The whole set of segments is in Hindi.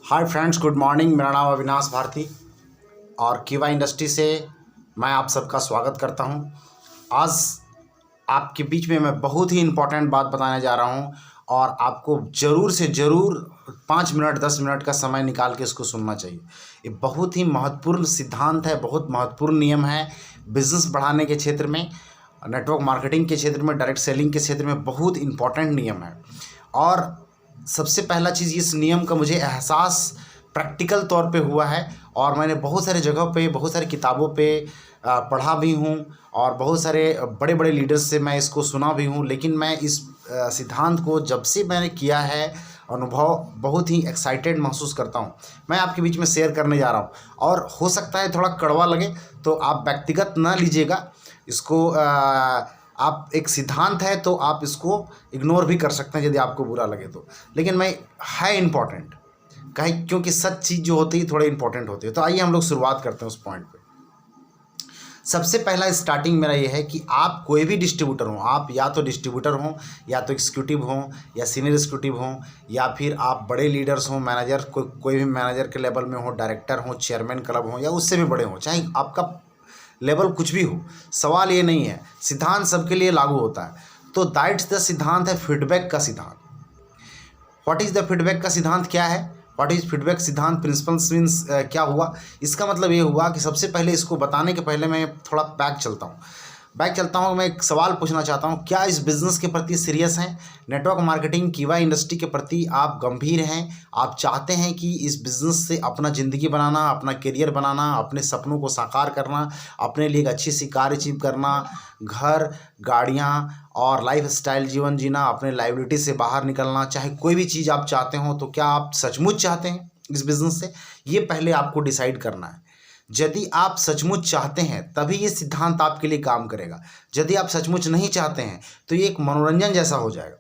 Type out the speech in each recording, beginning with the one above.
Hi friends, good morning. मेरा नाम अविनाश भारती और कीवा इंडस्ट्री से मैं आप सबका स्वागत करता हूं। आज आपके बीच में मैं बहुत ही इम्पोर्टेंट बात बताने जा रहा हूं और आपको ज़रूर से ज़रूर 5 मिनट 10 मिनट का समय निकाल के इसको सुनना चाहिए। ये बहुत ही महत्वपूर्ण सिद्धांत है, बहुत महत्वपूर्ण नियम है। बिज़नेस बढ़ाने के क्षेत्र में, नेटवर्क मार्केटिंग के क्षेत्र में, डायरेक्ट सेलिंग के क्षेत्र में बहुत इंपॉर्टेंट नियम है। और सबसे पहला चीज़, इस नियम का मुझे एहसास प्रैक्टिकल तौर पे हुआ है और मैंने बहुत सारे जगहों पे, बहुत सारी किताबों पे पढ़ा भी हूँ और बहुत सारे बड़े बड़े लीडर्स से मैं इसको सुना भी हूँ। लेकिन मैं इस सिद्धांत को जब से मैंने किया है, अनुभव बहुत ही एक्साइटेड महसूस करता हूँ। मैं आपके बीच में शेयर करने जा रहा हूँ और हो सकता है थोड़ा कड़वा लगे तो आप व्यक्तिगत ना लीजिएगा इसको। आप एक सिद्धांत है तो आप इसको इग्नोर भी कर सकते हैं यदि आपको बुरा लगे तो, लेकिन मैं है इम्पॉर्टेंट कहीं, क्योंकि सच चीज़ जो होती है थोड़े इंपॉर्टेंट होती है। तो आइए हम लोग शुरुआत करते हैं उस पॉइंट पे। सबसे पहला स्टार्टिंग मेरा ये है कि आप कोई भी डिस्ट्रीब्यूटर हो, आप या तो डिस्ट्रीब्यूटर हो, या तो एग्जीक्यूटिव हो, या सीनियर एग्जीक्यूटिव हो, या फिर आप बड़े लीडर्स हो, मैनेजर, कोई भी मैनेजर के लेवल में हो, डायरेक्टर हो, चेयरमैन क्लब हो, या उससे भी बड़े हो, चाहे आपका लेवल कुछ भी हो, सवाल ये नहीं है, सिद्धांत सबके लिए लागू होता है। तो दैट्स द सिद्धांत है फीडबैक का सिद्धांत। व्हाट इज़ द फीडबैक का सिद्धांत? क्या है व्हाट इज़ फीडबैक सिद्धांत? प्रिंसिपल्स मीन्स क्या हुआ? इसका मतलब ये हुआ कि सबसे पहले इसको बताने के पहले मैं थोड़ा बैक चलता हूँ। मैं एक सवाल पूछना चाहता हूँ, क्या इस बिज़नेस के प्रति सीरियस हैं? नेटवर्क मार्केटिंग कीवा इंडस्ट्री के प्रति आप गंभीर हैं? आप चाहते हैं कि इस बिज़नेस से अपना ज़िंदगी बनाना, अपना करियर बनाना, अपने सपनों को साकार करना, अपने लिए एक अच्छी सी कार अचीव करना, घर, गाड़ियाँ और लाइफ स्टाइल जीवन जीना, अपने लाइबिलिटी से बाहर निकलना, चाहे कोई भी चीज़ आप चाहते हो, तो क्या आप सचमुच चाहते हैं इस बिज़नेस से? ये पहले आपको डिसाइड करना है। यदि आप सचमुच चाहते हैं तभी ये सिद्धांत आपके लिए काम करेगा। यदि आप सचमुच नहीं चाहते हैं तो ये एक मनोरंजन जैसा हो जाएगा।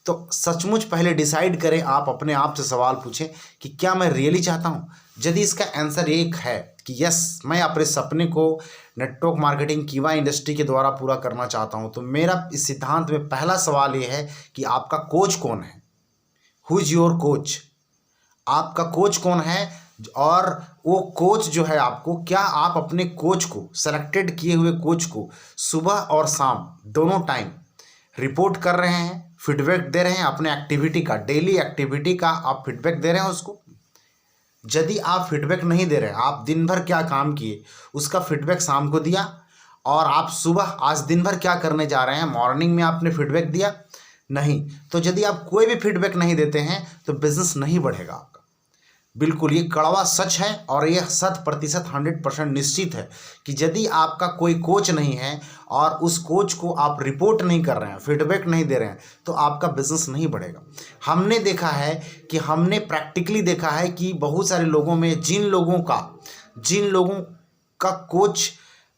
तो सचमुच पहले डिसाइड करें, आप अपने आप से सवाल पूछें कि क्या मैं रियली चाहता हूँ। यदि इसका आंसर एक है कि यस, मैं अपने सपने को नेटवर्क मार्केटिंग कीवा इंडस्ट्री के द्वारा पूरा करना चाहता हूँ, तो मेरा इस सिद्धांत में पहला सवाल ये है कि आपका कोच कौन है? Who is your coach? आपका कोच कौन है? और वो कोच जो है आपको, क्या आप अपने कोच को, सेलेक्टेड किए हुए कोच को सुबह और शाम दोनों टाइम रिपोर्ट कर रहे हैं, फीडबैक दे रहे हैं अपने एक्टिविटी का, डेली एक्टिविटी का आप फीडबैक दे रहे हैं उसको? यदि आप फीडबैक नहीं दे रहे हैं, आप दिन भर क्या काम किए उसका फीडबैक शाम को दिया, और आप सुबह आज दिन भर क्या करने जा रहे हैं मॉर्निंग में आपने फीडबैक दिया नहीं, तो यदि आप कोई भी फीडबैक नहीं देते हैं तो बिजनेस नहीं बढ़ेगा आपका। बिल्कुल, ये कड़वा सच है और ये 100% 100% निश्चित है कि यदि आपका कोई कोच नहीं है और उस कोच को आप रिपोर्ट नहीं कर रहे हैं, फीडबैक नहीं दे रहे हैं, तो आपका बिजनेस नहीं बढ़ेगा। हमने देखा है कि हमने प्रैक्टिकली देखा है कि बहुत सारे लोगों में जिन लोगों का कोच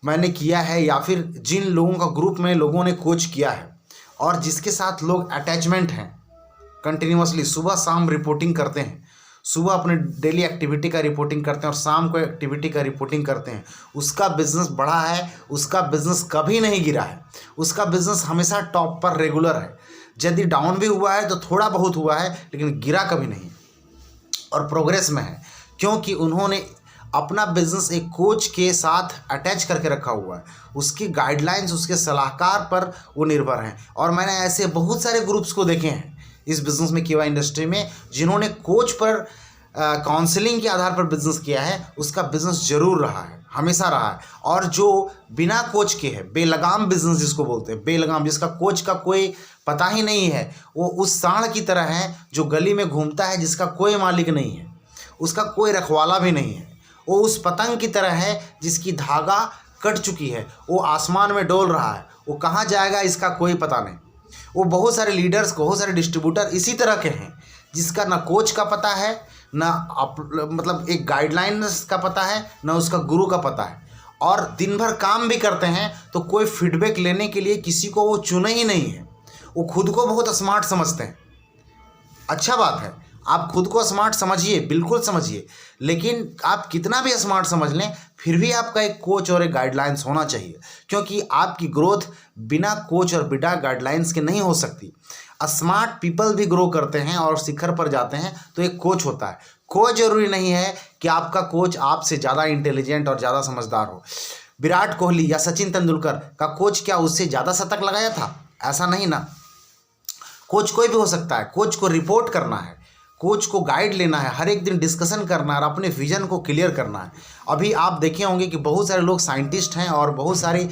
मैंने किया है, या फिर जिन लोगों का ग्रुप में लोगों ने कोच किया है और जिसके साथ लोग अटैचमेंट हैं, कंटिन्यूसली सुबह शाम रिपोर्टिंग करते हैं, सुबह अपने डेली एक्टिविटी का रिपोर्टिंग करते हैं और शाम को एक्टिविटी का रिपोर्टिंग करते हैं, उसका बिजनेस बढ़ा है, उसका बिजनेस कभी नहीं गिरा है, उसका बिजनेस हमेशा टॉप पर रेगुलर है। यदि डाउन भी हुआ है तो थोड़ा बहुत हुआ है, लेकिन गिरा कभी नहीं और प्रोग्रेस में है, क्योंकि उन्होंने अपना बिजनेस एक कोच के साथ अटैच करके रखा हुआ है। उसकी गाइडलाइंस, उसके सलाहकार पर वो निर्भर हैं। और मैंने ऐसे बहुत सारे ग्रुप्स को देखे हैं इस बिज़नेस में, कीवा इंडस्ट्री में, जिन्होंने कोच पर काउंसलिंग के आधार पर बिज़नेस किया है, उसका बिज़नेस जरूर रहा है, हमेशा रहा है। और जो बिना कोच के है, बेलगाम बिज़नेस जिसको बोलते हैं, बेलगाम, जिसका कोच का कोई पता ही नहीं है, वो उस सांड की तरह है जो गली में घूमता है, जिसका कोई मालिक नहीं है, उसका कोई रखवाला भी नहीं है। वो उस पतंग की तरह है जिसकी धागा कट चुकी है, वो आसमान में डोल रहा है, वो कहाँ जाएगा इसका कोई पता नहीं। वो बहुत सारे लीडर्स, बहुत सारे डिस्ट्रीब्यूटर इसी तरह के हैं, जिसका ना कोच का पता है, ना मतलब एक गाइडलाइंस का पता है, ना उसका गुरु का पता है, और दिन भर काम भी करते हैं तो कोई फीडबैक लेने के लिए किसी को वो चुने ही नहीं है। वो खुद को बहुत स्मार्ट समझते हैं। अच्छा बात है, आप खुद को स्मार्ट समझिए, बिल्कुल समझिए, लेकिन आप कितना भी स्मार्ट समझ लें, फिर भी आपका एक कोच और एक गाइडलाइंस होना चाहिए, क्योंकि आपकी ग्रोथ बिना कोच और बिना गाइडलाइंस के नहीं हो सकती। स्मार्ट पीपल भी ग्रो करते हैं और शिखर पर जाते हैं तो एक कोच होता है। कोई ज़रूरी नहीं है कि आपका कोच आपसे ज़्यादा इंटेलिजेंट और ज़्यादा समझदार हो। विराट कोहली या सचिन तेंदुलकर का कोच क्या उससे ज़्यादा शतक लगाया था? ऐसा नहीं ना। कोच कोई भी हो सकता है। कोच को रिपोर्ट करना है, कोच को गाइड लेना है, हर एक दिन डिस्कशन करना है और अपने विजन को क्लियर करना है। अभी आप देखे होंगे कि बहुत सारे लोग साइंटिस्ट हैं और बहुत सारी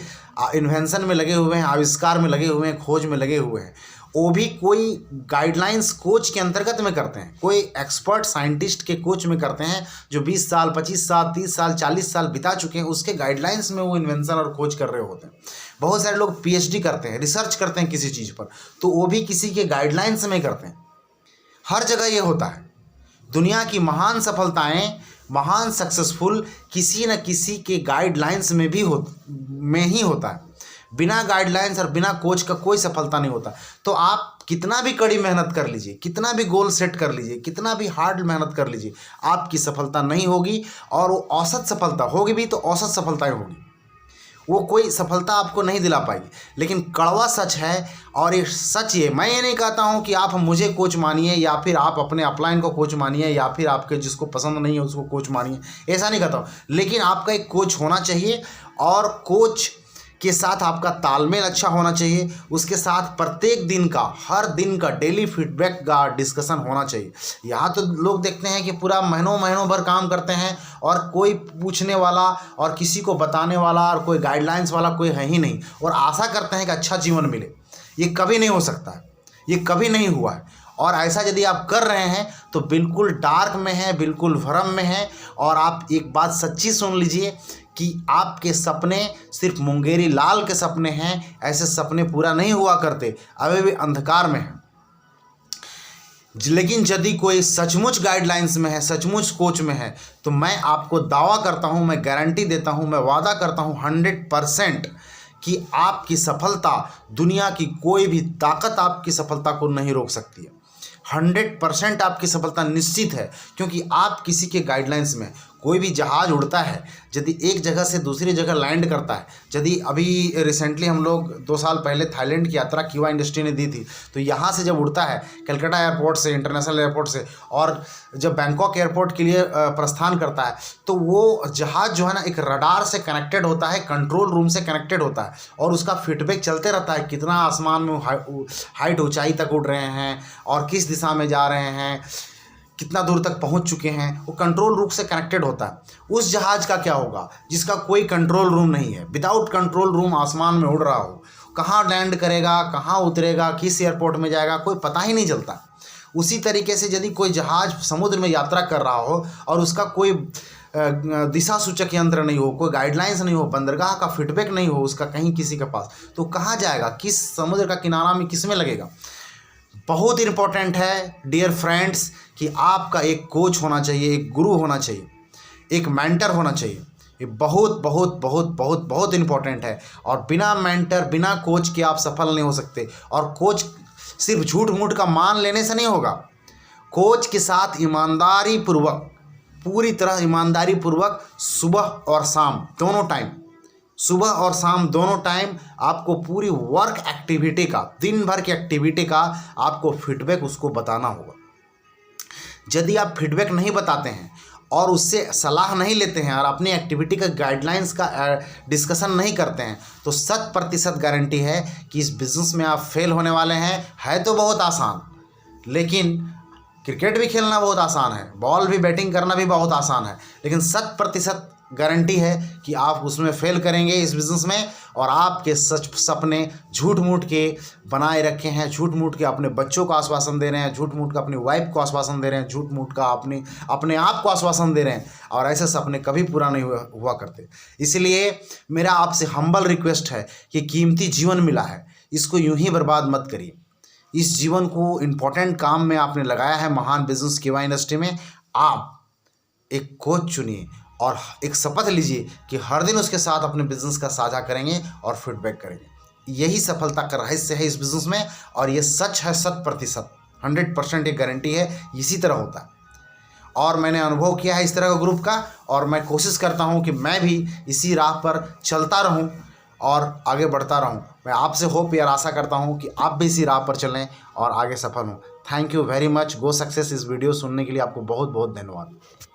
इन्वेंशन में लगे हुए हैं, आविष्कार में लगे हुए हैं, खोज में लगे हुए हैं। वो भी कोई गाइडलाइंस कोच के अंतर्गत में करते हैं, कोई एक्सपर्ट साइंटिस्ट के कोच में करते हैं जो 20 साल, 25 साल, 30 साल, 40 साल बिता चुके हैं, उसके गाइडलाइंस में वो इन्वेंशन और खोज कर रहे होते हैं। बहुत सारे लोग पीएचडी करते हैं, रिसर्च करते हैं किसी चीज़ पर, तो वो भी किसी के गाइडलाइंस में करते हैं। हर जगह ये होता है। दुनिया की महान सफलताएं, महान सक्सेसफुल किसी न किसी के गाइडलाइंस में ही होता है। बिना गाइडलाइंस और बिना कोच का कोई सफलता नहीं होता। तो आप कितना भी कड़ी मेहनत कर लीजिए, कितना भी गोल सेट कर लीजिए, कितना भी हार्ड मेहनत कर लीजिए, आपकी सफलता नहीं होगी। और वो औसत सफलता होगी भी तो औसत सफलताएं होगी, वो कोई सफलता आपको नहीं दिला पाएगी। लेकिन कड़वा सच है, और ये सच ये मैं ये नहीं कहता हूँ कि आप मुझे कोच मानिए या फिर आप अपने अपलाइन को कोच मानिए या फिर आपके जिसको पसंद नहीं है उसको कोच मानिए, ऐसा नहीं कहता हूँ। लेकिन आपका एक कोच होना चाहिए और कोच के साथ आपका तालमेल अच्छा होना चाहिए। उसके साथ प्रत्येक दिन का, हर दिन का डेली फीडबैक का डिस्कशन होना चाहिए। यहाँ तो लोग देखते हैं कि पूरा महीनों महीनों भर काम करते हैं और कोई पूछने वाला और किसी को बताने वाला और कोई गाइडलाइंस वाला कोई है ही नहीं, और आशा करते हैं कि अच्छा जीवन मिले। ये कभी नहीं हो सकता है, ये कभी नहीं हुआ है। और ऐसा यदि आप कर रहे हैं तो बिल्कुल डार्क में है, बिल्कुल भ्रम में है। और आप एक बात सच्ची सुन लीजिए कि आपके सपने सिर्फ मुंगेरी लाल के सपने हैं, ऐसे सपने पूरा नहीं हुआ करते, अभी भी अंधकार में हैं। लेकिन यदि कोई सचमुच गाइडलाइंस में है, सचमुच कोच में है, तो मैं आपको दावा करता हूं, मैं गारंटी देता हूं, मैं वादा करता हूं 100% कि आपकी सफलता, दुनिया की कोई भी ताकत आपकी सफलता को नहीं रोक सकती है। 100% आपकी सफलता निश्चित है, क्योंकि आप किसी के गाइडलाइंस में। कोई भी जहाज़ उड़ता है, यदि एक जगह से दूसरी जगह लैंड करता है, यदि अभी रिसेंटली हम लोग 2 साल पहले थाईलैंड की यात्रा कीवा इंडस्ट्री ने दी थी, तो यहाँ से जब उड़ता है कलकत्ता एयरपोर्ट से, इंटरनेशनल एयरपोर्ट से, और जब बैंकॉक एयरपोर्ट के लिए प्रस्थान करता है, तो वो जहाज़ जो है ना एक रडार से कनेक्टेड होता है, कंट्रोल रूम से कनेक्टेड होता है, और उसका फीडबैक चलते रहता है कितना आसमान में हाइट, ऊंचाई तक उड़ रहे हैं और किस दिशा में जा रहे हैं, कितना दूर तक पहुंच चुके हैं, वो कंट्रोल रूम से कनेक्टेड होता है। उस जहाज़ का क्या होगा जिसका कोई कंट्रोल रूम नहीं है, विदाउट कंट्रोल रूम आसमान में उड़ रहा हो, कहाँ लैंड करेगा, कहाँ उतरेगा, किस एयरपोर्ट में जाएगा, कोई पता ही नहीं चलता। उसी तरीके से यदि कोई जहाज़ समुद्र में यात्रा कर रहा हो और उसका कोई दिशा सूचक यंत्र नहीं हो, कोई गाइडलाइंस नहीं हो, बंदरगाह का फीडबैक नहीं हो उसका कहीं किसी के पास, तो कहाँ जाएगा, किस समुद्र का किनारा में किस में लगेगा। बहुत इंपॉर्टेंट है डियर फ्रेंड्स कि आपका एक कोच होना चाहिए, एक गुरु होना चाहिए, एक मेंटर होना चाहिए। ये बहुत बहुत बहुत बहुत बहुत इंपॉर्टेंट है। और बिना मेंटर, बिना कोच के आप सफल नहीं हो सकते। और कोच सिर्फ झूठ मूठ का मान लेने से नहीं होगा। कोच के साथ ईमानदारी पूर्वक, पूरी तरह ईमानदारी पूर्वक सुबह और शाम दोनों टाइम, सुबह और शाम दोनों टाइम आपको पूरी वर्क एक्टिविटी का, दिन भर की एक्टिविटी का आपको फीडबैक उसको बताना होगा। यदि आप फीडबैक नहीं बताते हैं और उससे सलाह नहीं लेते हैं और अपनी एक्टिविटी का गाइडलाइंस का डिस्कशन नहीं करते हैं, तो 100% गारंटी है कि इस बिज़नेस में आप फेल होने वाले हैं। है तो बहुत आसान, लेकिन क्रिकेट भी खेलना बहुत आसान है, बॉल भी बैटिंग करना भी बहुत आसान है, लेकिन 100% गारंटी है कि आप उसमें फेल करेंगे इस बिज़नेस में। और आपके सच सपने झूठ मूठ के बनाए रखे हैं, झूठ मूठ के अपने बच्चों को आश्वासन दे रहे हैं, झूठ मूठ का अपनी वाइफ को आश्वासन दे रहे हैं, झूठ मूठ का अपने आप को आश्वासन दे रहे हैं, और ऐसे सपने कभी पूरा नहीं हुआ करते। इसलिए मेरा आपसे हम्बल रिक्वेस्ट है कि कीमती जीवन मिला है, इसको यूं ही बर्बाद मत करिए। इस जीवन को इम्पोर्टेंट काम में आपने लगाया है, महान बिजनेस कीवा इंडस्ट्री में। आप एक कोच चुनिए और एक शपथ लीजिए कि हर दिन उसके साथ अपने बिजनेस का साझा करेंगे और फीडबैक करेंगे। यही सफलता का रहस्य है इस बिज़नेस में, और ये सच है 100%, 100% ये गारंटी है, इसी तरह होता है। और मैंने अनुभव किया है इस तरह का ग्रुप का, और मैं कोशिश करता हूँ कि मैं भी इसी राह पर चलता रहूँ और आगे बढ़ता रहूँ। मैं आपसे होप यार आशा करता हूँ कि आप भी इसी राह पर चलें और आगे सफल हों। Thank you very much. Go success इस वीडियो सुनने के लिए आपको बहुत बहुत धन्यवाद।